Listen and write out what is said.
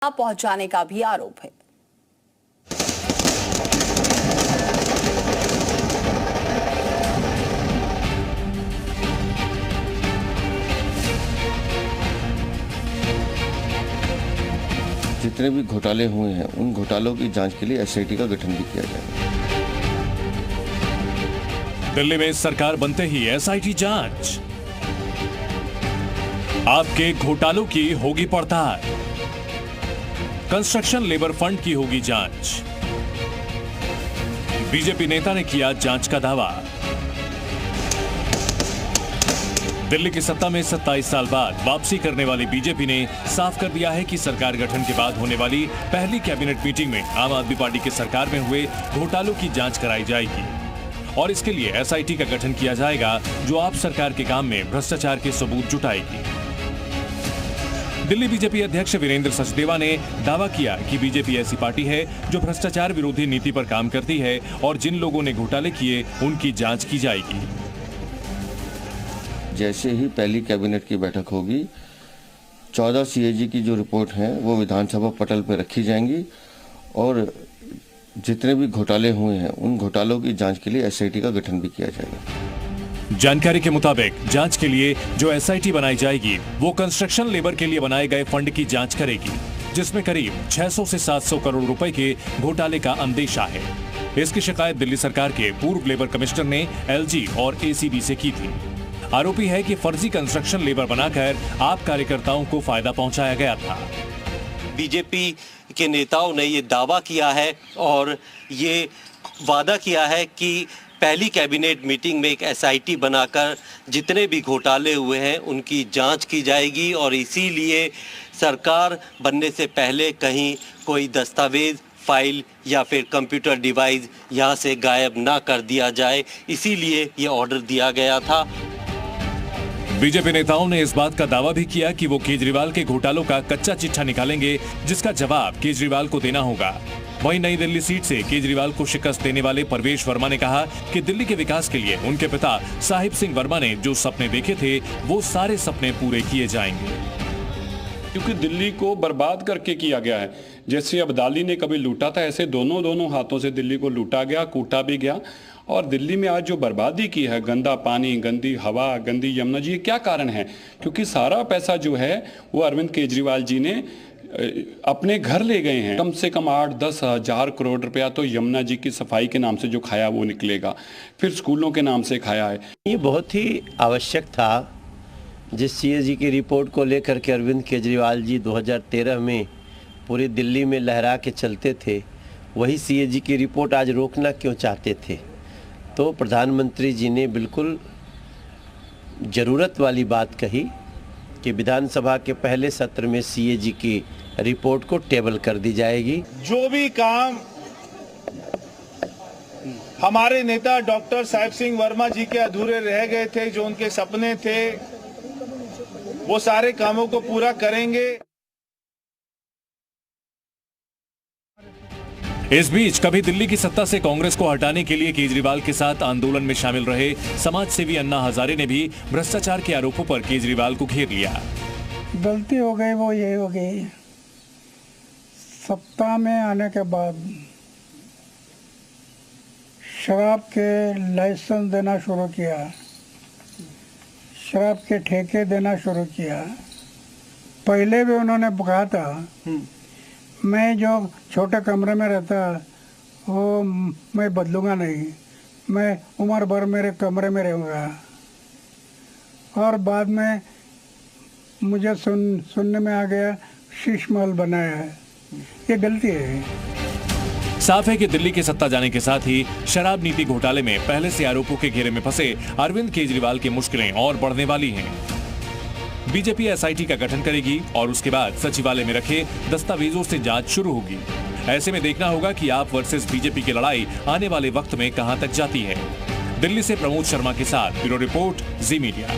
पहुंचाने का भी आरोप है। जितने भी घोटाले हुए हैं उन घोटालों की जांच के लिए एसआईटी का गठन भी किया जाएगा। दिल्ली में सरकार बनते ही एसआईटी जांच, आपके घोटालों की होगी पड़ताल, कंस्ट्रक्शन लेबर फंड की होगी जांच। बीजेपी नेता ने किया जांच का दावा। दिल्ली की सत्ता में 27 साल बाद वापसी करने वाली बीजेपी ने साफ कर दिया है कि सरकार गठन के बाद होने वाली पहली कैबिनेट मीटिंग में आम आदमी पार्टी की सरकार में हुए घोटालों की जांच कराई जाएगी और इसके लिए एसआईटी का गठन किया जाएगा जो आप सरकार के काम में भ्रष्टाचार के सबूत जुटाएगी। दिल्ली बीजेपी अध्यक्ष वीरेंद्र सचदेवा ने दावा किया कि बीजेपी ऐसी पार्टी है जो भ्रष्टाचार विरोधी नीति पर काम करती है और जिन लोगों ने घोटाले किए उनकी जांच की जाएगी। जैसे ही पहली कैबिनेट की बैठक होगी 14 सीएजी की जो रिपोर्ट है वो विधानसभा पटल पर रखी जाएंगी और जितने भी घोटाले हुए हैं उन घोटालों की जांच के लिए एसआईटी का गठन भी किया जाएगा। जानकारी के मुताबिक जांच के लिए जो एसआईटी बनाई जाएगी वो कंस्ट्रक्शन लेबर के लिए बनाए गए फंड की जांच करेगी जिसमें करीब 600 से 700 करोड़ रुपए के घोटाले का अंदेशा है। इसकी शिकायत दिल्ली सरकार के पूर्व लेबर कमिश्नर ने एलजी और एसीबी से की थी। आरोपी है कि फर्जी कंस्ट्रक्शन लेबर बनाकर आप कार्यकर्ताओं को फायदा पहुंचाया गया था। बीजेपी के नेताओं ने ये दावा किया है और ये वादा किया है कि पहली कैबिनेट मीटिंग में एक एसआईटी बनाकर जितने भी घोटाले हुए हैं उनकी जांच की जाएगी और इसीलिए सरकार बनने से पहले कहीं कोई दस्तावेज, फाइल या फिर कंप्यूटर डिवाइस यहां से गायब ना कर दिया जाए, इसीलिए ये ऑर्डर दिया गया था। बीजेपी नेताओं ने इस बात का दावा भी किया कि वो केजरीवाल के घोटालों का कच्चा चिट्ठा निकालेंगे जिसका जवाब केजरीवाल को देना होगा। वहीं नई दिल्ली सीट से केजरीवाल को शिकस्त देने वाले परवेश वर्मा ने कहा कि दिल्ली के विकास के लिए उनके पिता साहिब सिंह वर्मा ने जो सपने देखे थे वो सारे सपने पूरे किए जाएंगे। क्योंकि दिल्ली को बर्बाद करके किया गया है। जैसे अब्दाली ने कभी लूटा था ऐसे दोनों हाथों से दिल्ली को लूटा गया, कूटा भी गया। और दिल्ली में आज जो बर्बादी की है, गंदा पानी, गंदी हवा, गंदी यमुना जी, ये क्या कारण है? क्योंकि सारा पैसा जो है वो अरविंद केजरीवाल जी ने अपने घर ले गए हैं। कम से कम 8-10 हज़ार करोड़ रुपया तो यमुना जी की सफाई के नाम से जो खाया वो निकलेगा, फिर स्कूलों के नाम से खाया है। ये बहुत ही आवश्यक था। जिस सीएजी की रिपोर्ट को लेकर के अरविंद केजरीवाल जी 2013 में पूरी दिल्ली में लहरा के चलते थे, वही सीएजी की रिपोर्ट आज रोकना क्यों चाहते थे? तो प्रधानमंत्री जी ने बिल्कुल ज़रूरत वाली बात कही कि विधानसभा के पहले सत्र में सीएजी की रिपोर्ट को टेबल कर दी जाएगी। जो भी काम हमारे नेता डॉक्टर साहिब सिंह वर्मा जी के अधूरे रह गए थे, जो उनके सपने थे, वो सारे कामों को पूरा करेंगे। इस बीच कभी दिल्ली की सत्ता से कांग्रेस को हटाने के लिए केजरीवाल के साथ आंदोलन में शामिल रहे समाज सेवी अन्ना हजारे ने भी भ्रष्टाचार के आरोपों पर केजरीवाल को घेर लिया। गलती हो गई वो ये हो गई, सत्ता में आने के बाद शराब के लाइसेंस देना शुरू किया, शराब के ठेके देना शुरू किया। पहले भी उन्होंने कहा था मैं जो छोटे कमरे में रहता वो मैं बदलूंगा नहीं, मैं उम्र भर मेरे कमरे में रहूँगा। और बाद में मुझे सुनने में आ गया शीश महल बनाया है। ये गलती है। साफ है कि दिल्ली की सत्ता जाने के साथ ही शराब नीति घोटाले में पहले से आरोपों के घेरे में फंसे अरविंद केजरीवाल की मुश्किलें और बढ़ने वाली हैं। बीजेपी एसआईटी का गठन करेगी और उसके बाद सचिवालय में रखे दस्तावेजों से जांच शुरू होगी। ऐसे में देखना होगा कि आप वर्सेस बीजेपी की लड़ाई आने वाले वक्त में कहां तक जाती है। दिल्ली से प्रमोद शर्मा के साथ ब्यूरो रिपोर्ट, जी मीडिया।